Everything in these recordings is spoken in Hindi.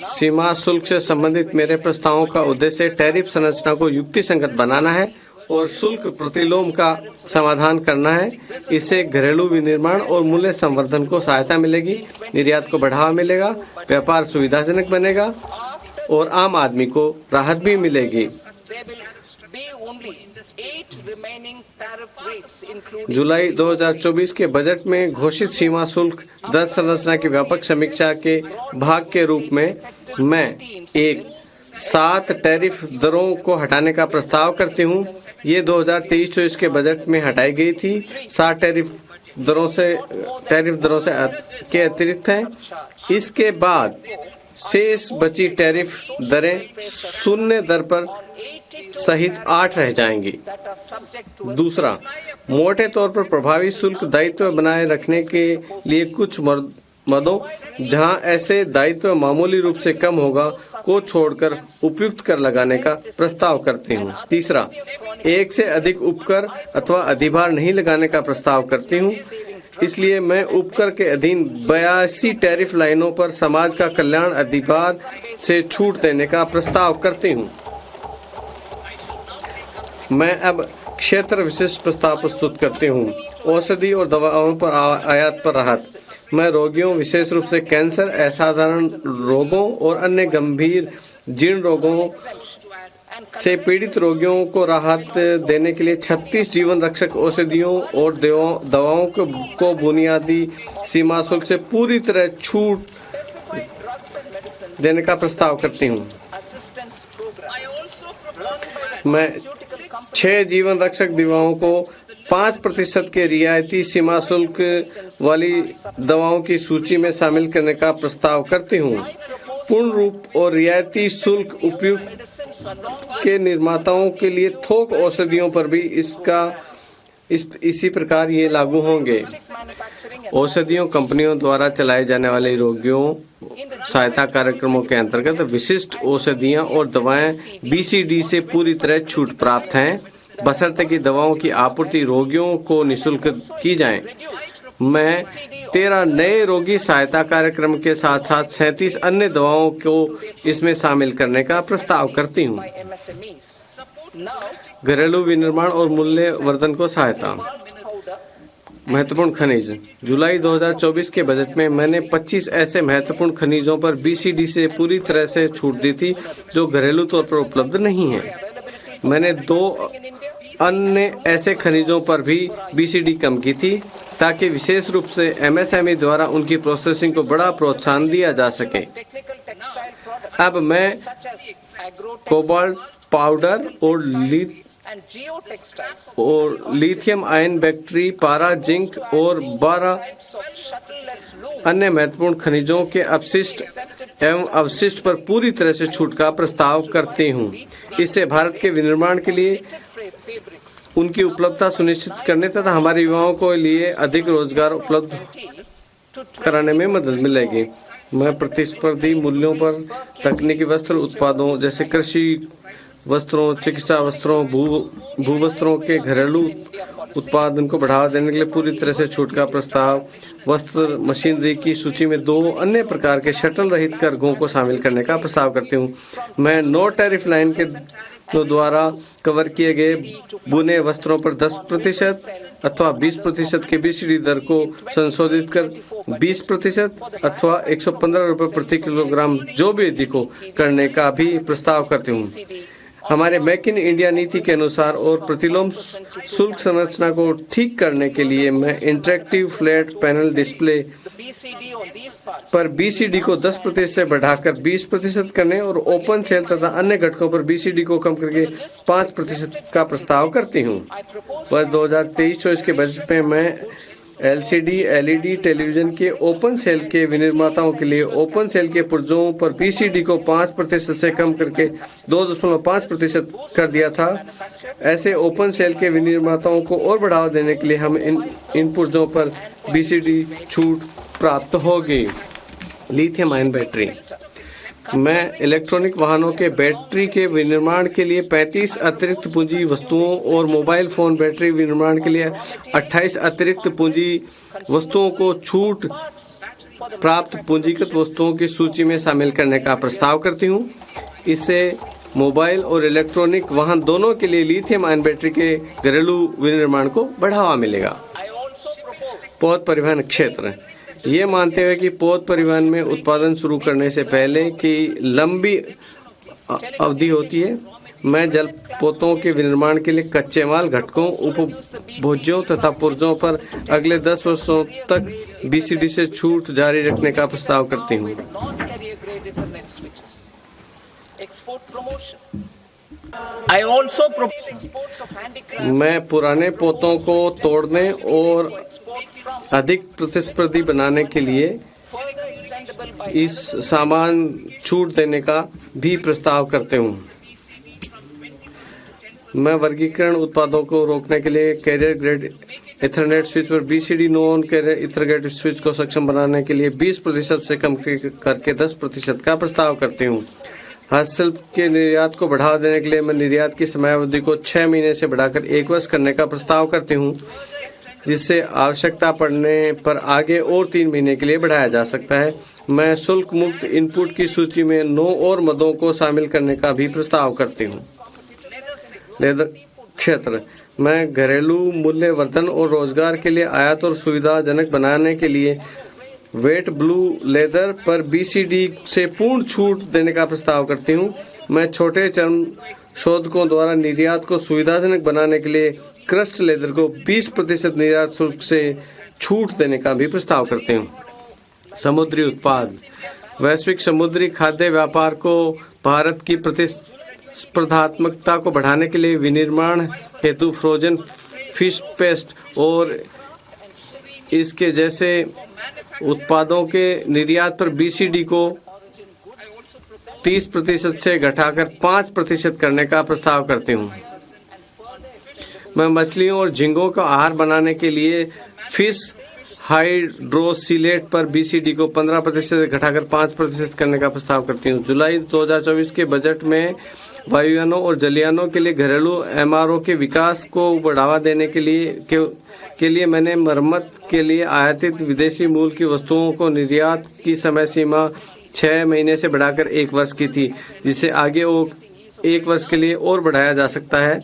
सीमा शुल्क से संबंधित मेरे प्रस्तावों का उद्देश्य टैरिफ संरचना को युक्तिसंगत बनाना है और शुल्क प्रतिलोम का समाधान करना है। इससे घरेलू विनिर्माण और मूल्य संवर्धन को सहायता मिलेगी, निर्यात को बढ़ावा मिलेगा, व्यापार सुविधाजनक बनेगा और आम आदमी को राहत भी मिलेगी। जुलाई 2024 के बजट में घोषित सीमा शुल्क दर संरचना की व्यापक समीक्षा के भाग के रूप में मैं 7 टैरिफ दरों को हटाने का प्रस्ताव करती हूँ। ये 2023-24 के बजट में हटाई गई थी। 7 टैरिफ दरों से के अतिरिक्त हैं। इसके बाद शेष बची टैरिफ दरें शून्य दर पर सहित 8 रह जाएंगी। दूसरा, मोटे तौर पर प्रभावी शुल्क दायित्व बनाए रखने के लिए कुछ मदों जहां ऐसे दायित्व मामूली रूप से कम होगा को छोड़कर उपयुक्त कर लगाने का प्रस्ताव करती हूं। तीसरा, एक से अधिक उपकर अथवा अधिभार नहीं लगाने का प्रस्ताव करती हूं। इसलिए मैं उपकर के अधीन 82 टैरिफ लाइनों पर समाज का कल्याण अधिभार से छूट देने का प्रस्ताव करती हूं। मैं अब क्षेत्र विशिष्ट प्रस्ताव प्रस्तुत करती हूँ। औषधि और दवाओं पर आयात पर राहत। मैं रोगियों, विशेष रूप से कैंसर, असाधारण रोगों और अन्य गंभीर जीर्ण रोगों से पीड़ित रोगियों को राहत देने के लिए 36 जीवन रक्षक औषधियों और दवाओं को बुनियादी सीमा शुल्क से पूरी तरह छूट देने का प्रस्ताव करती हूँ। मैं 6 जीवन रक्षक दवाओं को 5% के रियायती सीमा शुल्क वाली दवाओं की सूची में शामिल करने का प्रस्ताव करती हूँ। पूर्ण रूप और रियायती शुल्क उपयुक्त के निर्माताओं के लिए थोक औषधियों पर भी इसी प्रकार ये लागू होंगे। औषधियों कंपनियों द्वारा चलाए जाने वाले रोगियों सहायता कार्यक्रमों के अंतर्गत विशिष्ट औषधियां और दवाएं BCD से पूरी तरह छूट प्राप्त हैं, बशर्ते कि दवाओं की आपूर्ति रोगियों को निःशुल्क की जाए। मैं 13 नए रोगी सहायता कार्यक्रम के साथ साथ 37 अन्य दवाओं को इसमें शामिल करने का प्रस्ताव करती हूँ। घरेलू विनिर्माण और मूल्य वर्धन को सहायता। महत्वपूर्ण खनिज। जुलाई 2024 के बजट में मैंने 25 ऐसे महत्वपूर्ण खनिजों पर BCD से पूरी तरह से छूट दी थी जो घरेलू तौर पर उपलब्ध नहीं है। मैंने 2 अन्य ऐसे खनिजों पर भी BCD कम की थी ताकि विशेष रूप से MSME द्वारा उनकी प्रोसेसिंग को बड़ा प्रोत्साहन दिया जा सके। अब मैं कोबाल्ट पाउडर और लिथियम आयन बैटरी, पारा, जिंक और 12 अन्य महत्वपूर्ण खनिजों के अपशिष्ट एवं अवशिष्ट पर पूरी तरह से छूट का प्रस्ताव करती हूँ। इससे भारत के विनिर्माण के लिए उनकी उपलब्धता सुनिश्चित करने तथा हमारे युवाओं को लिए अधिक रोजगार उपलब्ध कराने में मदद मिलेगी। मैं प्रतिस्पर्धी मूल्यों पर तकनीकी वस्त्र उत्पादों जैसे कृषि वस्त्रों, चिकित्सा वस्त्रों, भू वस्त्रों के घरेलू उत्पादन को बढ़ावा देने के लिए पूरी तरह से छूट का प्रस्ताव। वस्त्र मशीनरी की सूची में 2 अन्य प्रकार के शटल रहित करघों को शामिल करने का प्रस्ताव करती हूँ। मैं नो टैरिफ लाइन के द्वारा कवर किए गए बुने वस्त्रों पर 10% अथवा 20% की BCD दर को संशोधित कर 20% अथवा 115 रुपये प्रति किलोग्राम जो भी अधिक हो करने का भी प्रस्ताव करती हूँ। हमारे मेक इन इंडिया नीति के अनुसार और प्रतिलोम शुल्क संरचना को ठीक करने के लिए मैं इंटरेक्टिव फ्लैट पैनल डिस्प्ले पर BCD को 10% से बढ़ाकर 20% करने और ओपन सेल तथा अन्य घटकों पर BCD को कम करके 5% का प्रस्ताव करती हूँ। वर्ष 2023-24 के बजट में मैं LCD LED टेलीविजन के ओपन सेल के विनिर्माताओं के लिए ओपन सेल के पुर्जों पर BCD को 5% से कम करके 2.5% कर दिया था। ऐसे ओपन सेल के विनिर्माताओं को और बढ़ावा देने के लिए हम इन पुर्जों पर BCD छूट प्राप्त होगी। Lithium ion battery. मैं इलेक्ट्रॉनिक वाहनों के बैटरी के विनिर्माण के लिए 35 अतिरिक्त पूंजी वस्तुओं और मोबाइल फोन बैटरी विनिर्माण के लिए 28 अतिरिक्त पूंजी वस्तुओं को छूट प्राप्त पूंजीगत वस्तुओं की सूची में शामिल करने का प्रस्ताव करती हूँ। इससे मोबाइल और इलेक्ट्रॉनिक वाहन दोनों के लिए लिथियम आयन बैटरी के घरेलू विनिर्माण को बढ़ावा मिलेगा। पौध परिवहन क्षेत्र, ये मानते हुए कि पौध परिवहन में उत्पादन शुरू करने से पहले की लंबी अवधि होती है, मैं जल पोतों के विनिर्माण के लिए कच्चे माल घटकों, उपभोज्यों तथा पुर्जों पर अगले 10 वर्षों तक BCD से छूट जारी रखने का प्रस्ताव करती हूँ। मैं पुराने पोतों को तोड़ने और अधिक प्रतिस्पर्धी बनाने के लिए इस सामान छूट देने का भी प्रस्ताव करते हूँ। मैं वर्गीकरण उत्पादों को रोकने के लिए कैरियर ग्रेड इथरनेट स्विच पर BCD non carrier ethernet switch को सक्षम बनाने के लिए 20% से कम करके 10% का प्रस्ताव करती हूँ। हस्तशिल्प के निर्यात को बढ़ावा देने के लिए मैं निर्यात की समयावधि को 6 महीने से बढ़ाकर 1 वर्ष करने का प्रस्ताव करती हूँ, जिससे आवश्यकता पड़ने पर आगे और 3 महीने के लिए बढ़ाया जा सकता है। मैं शुल्क मुक्त इनपुट की सूची में 9 और मदों को शामिल करने का भी प्रस्ताव करती हूँ। लेदर क्षेत्र, मैं घरेलू मूल्य वर्धन और रोजगार के लिए आयात और सुविधाजनक बनाने के लिए वेट ब्लू लेदर पर BCD से पूर्ण छूट देने का प्रस्ताव करती हूँ। मैं छोटे चर्म शोधकों द्वारा निर्यात को सुविधाजनक बनाने के लिए क्रस्ट लेदर को 20% निर्यात शुल्क से छूट देने का भी प्रस्ताव करती हूँ। समुद्री उत्पाद, वैश्विक समुद्री खाद्य व्यापार को भारत की प्रतिस्पर्धात्मकता को बढ़ाने के लिए विनिर्माण हेतु फ्रोजन फिश पेस्ट और इसके जैसे उत्पादों के निर्यात पर BCD को 30% से घटाकर 5% करने का प्रस्ताव करती हूँ। मैं मछलियों और झींगों का आहार बनाने के लिए फिश हाइड्रोसिलेट पर BCD को 15% से घटाकर 5% करने का प्रस्ताव करती हूँ। जुलाई 2024 के बजट में वायुयानों और जलयानों के लिए घरेलू MRO के विकास को बढ़ावा देने के लिए मैंने मरम्मत के लिए आयातित विदेशी मूल की वस्तुओं को निर्यात की समय सीमा 6 महीने से बढ़ाकर 1 वर्ष की थी, जिसे आगे 1 वर्ष के लिए और बढ़ाया जा सकता है।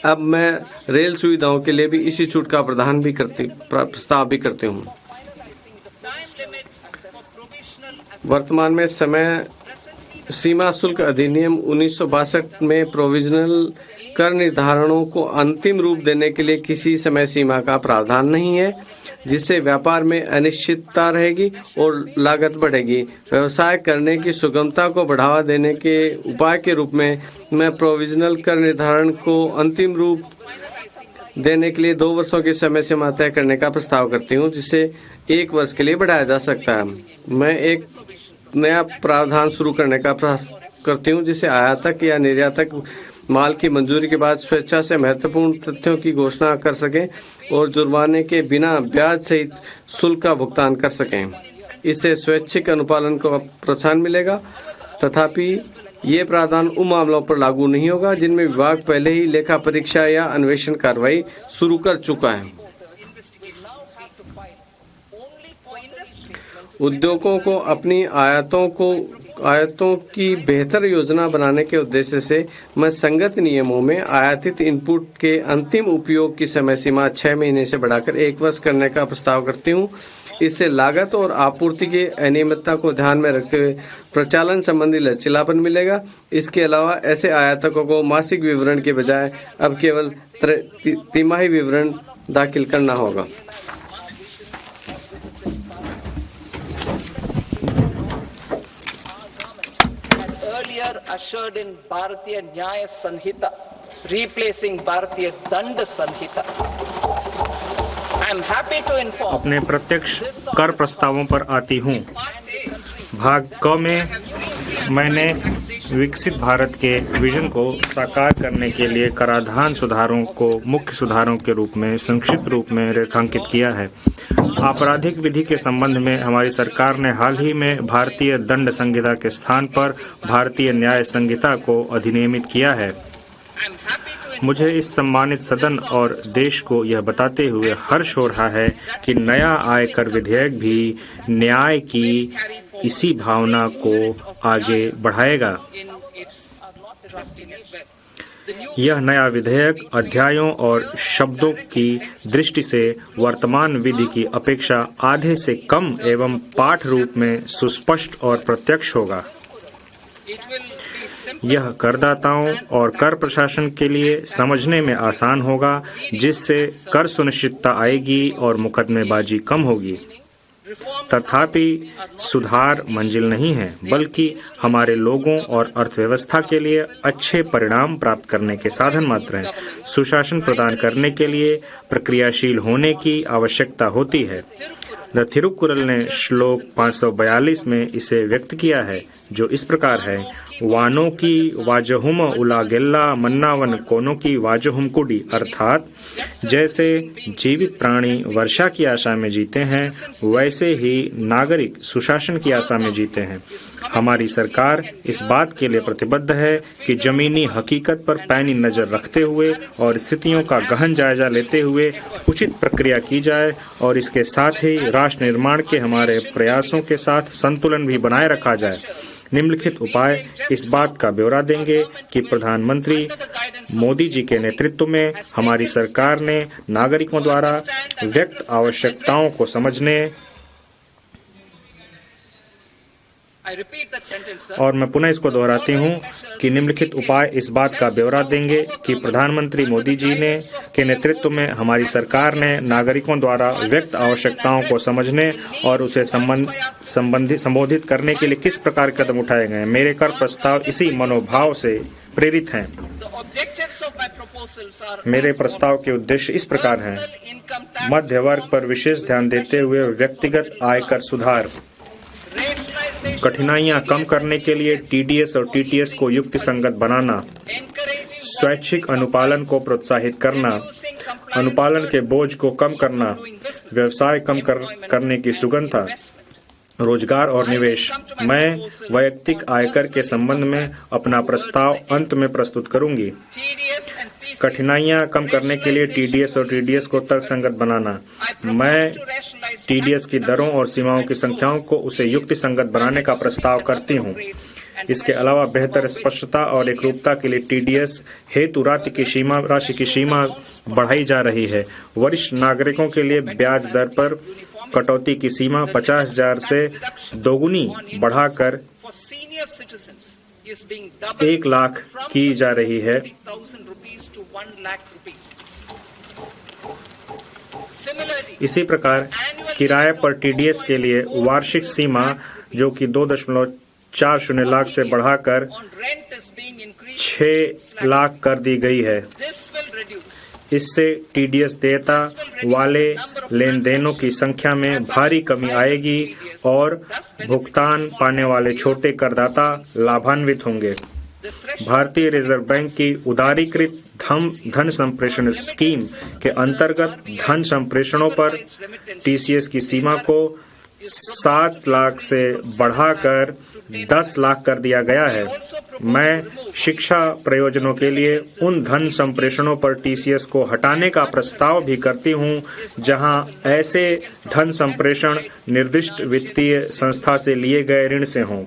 अब मैं रेल सुविधाओं के लिए भी इसी छूट का प्रस्ताव भी करती हूँ। वर्तमान में समय सीमा शुल्क अधिनियम 1962 में प्रोविजनल कर निर्धारणों को अंतिम रूप देने के लिए किसी समय सीमा का प्रावधान नहीं है, जिससे व्यापार में अनिश्चितता रहेगी और लागत बढ़ेगी। व्यवसाय करने की सुगमता को बढ़ावा देने के उपाय के रूप में मैं प्रोविजनल कर निर्धारण को अंतिम रूप देने के लिए 2 वर्षों की समय सीमा तय करने का प्रस्ताव करती हूँ, जिसे 1 वर्ष के लिए बढ़ाया जा सकता है। मैं एक नया प्रावधान शुरू करने का प्रयास करती हूँ, जिसे आयातक या निर्यातक माल की मंजूरी के बाद स्वेच्छा से महत्वपूर्ण तथ्यों की घोषणा कर सकें और जुर्माने के बिना ब्याज सहित शुल्क का भुगतान कर सकें। इससे स्वैच्छिक अनुपालन को प्रोत्साहन मिलेगा। तथापि ये प्रावधान उन मामलों पर लागू नहीं होगा जिनमें विभाग पहले ही लेखा परीक्षा या अन्वेषण कार्रवाई शुरू कर चुका है। उद्योगों को अपनी आयातों की बेहतर योजना बनाने के उद्देश्य से मैं संगत नियमों में आयातित इनपुट के अंतिम उपयोग की समय सीमा 6 महीने से बढ़ाकर 1 वर्ष करने का प्रस्ताव करती हूँ। इससे लागत और आपूर्ति की अनियमितता को ध्यान में रखते हुए प्रचालन संबंधी लचीलापन मिलेगा। इसके अलावा ऐसे आयातकों को मासिक विवरण के बजाय अब केवल तिमाही विवरण दाखिल करना होगा। Ushered in Bharatiya Nyaya Sanhita, replacing Bharatiya Danda Sanhita. I am happy to inform. अपने प्रत्यक्ष कर प्रस्तावों पर आती हूँ। भाग क में मैंने विकसित भारत के विजन को साकार करने के लिए कराधान सुधारों को मुख्य सुधारों के रूप में संक्षिप्त रूप में रेखांकित किया है। आपराधिक विधि के संबंध में हमारी सरकार ने हाल ही में भारतीय दंड संहिता के स्थान पर भारतीय न्याय संहिता को अधिनियमित किया है। मुझे इस सम्मानित सदन और देश को यह बताते हुए हर्ष हो रहा है कि नया आयकर विधेयक भी न्याय की इसी भावना को आगे बढ़ाएगा। यह नया विधेयक अध्यायों और शब्दों की दृष्टि से वर्तमान विधि की अपेक्षा आधे से कम एवं पाठ रूप में सुस्पष्ट और प्रत्यक्ष होगा। यह करदाताओं और कर प्रशासन के लिए समझने में आसान होगा, जिससे कर सुनिश्चितता आएगी और मुकदमेबाजी कम होगी। तथापि सुधार मंजिल नहीं है, बल्कि हमारे लोगों और अर्थव्यवस्था के लिए अच्छे परिणाम प्राप्त करने के साधन मात्र हैं। सुशासन प्रदान करने के लिए प्रक्रियाशील होने की आवश्यकता होती है। द थिरुकुरल ने श्लोक 542 में इसे व्यक्त किया है, जो इस प्रकार है: वानों की वाजहुम उलागेल्ला मन्नावन कोनों की वाजहुम कुडी, अर्थात जैसे जीवित प्राणी वर्षा की आशा में जीते हैं, वैसे ही नागरिक सुशासन की आशा में जीते हैं। हमारी सरकार इस बात के लिए प्रतिबद्ध है कि जमीनी हकीकत पर पैनी नजर रखते हुए और स्थितियों का गहन जायजा लेते हुए उचित प्रक्रिया की जाए और इसके साथ ही राष्ट्र निर्माण के हमारे प्रयासों के साथ संतुलन भी बनाए रखा जाए। निम्नलिखित उपाय इस बात का ब्यौरा देंगे कि प्रधानमंत्री मोदी जी के नेतृत्व में हमारी सरकार ने नागरिकों द्वारा व्यक्त आवश्यकताओं को समझने, और मैं पुनः इसको दोहराती हूँ कि निम्नलिखित उपाय इस बात का ब्यौरा देंगे कि प्रधानमंत्री मोदी जी ने के नेतृत्व में हमारी सरकार ने नागरिकों द्वारा व्यक्त आवश्यकताओं को समझने और उसे संबोधित करने के लिए किस प्रकार कदम उठाए गए। मेरे कर प्रस्ताव इसी मनोभाव से प्रेरित हैं। मेरे प्रस्ताव के उद्देश्य इस प्रकार हैं: मध्य वर्ग पर विशेष ध्यान देते हुए व्यक्तिगत आयकर सुधार, कठिनाइयां कम करने के लिए टीडीएस और टीटीएस को युक्ति संगत बनाना, स्वैच्छिक अनुपालन को प्रोत्साहित करना, अनुपालन के बोझ को कम करना, व्यवसाय कम करने की सुगमता, रोजगार और निवेश। मैं वैयक्तिक आयकर के संबंध में अपना प्रस्ताव अंत में प्रस्तुत करूंगी। कठिनाइयां कम करने के लिए टीडीएस और टीडीएस को तर्कसंगत बनाना। मैं टीडीएस की दरों और सीमाओं की संख्याओं को उसे युक्ति संगत बनाने का प्रस्ताव करती हूँ। इसके अलावा बेहतर स्पष्टता और एकरूपता के लिए टीडीएस हेतु राशि की सीमा बढ़ाई जा रही है। वरिष्ठ नागरिकों के लिए ब्याज दर पर कटौती की सीमा 50,000 से दोगुनी बढ़ाकर 1 लाख की जा रही है। इसी प्रकार किराए पर टीडीएस के लिए वार्षिक सीमा जो कि 2.40 लाख से बढ़ाकर 6 लाख कर दी गई है। इससे टीडीएस देयता वाले लेन देनों की संख्या में भारी कमी आएगी और भुगतान पाने वाले छोटे करदाता लाभान्वित होंगे। भारतीय रिजर्व बैंक की उदारीकृत धन संप्रेषण स्कीम के अंतर्गत धन संप्रेषणों पर टीसीएस की सीमा को 7 लाख से बढ़ाकर 10 लाख कर दिया गया है। मैं शिक्षा प्रयोजनों के लिए उन धन संप्रेषणों पर टीसीएस को हटाने का प्रस्ताव भी करती हूं, जहां ऐसे धन संप्रेषण निर्दिष्ट वित्तीय संस्था से लिए गए ऋण से हों।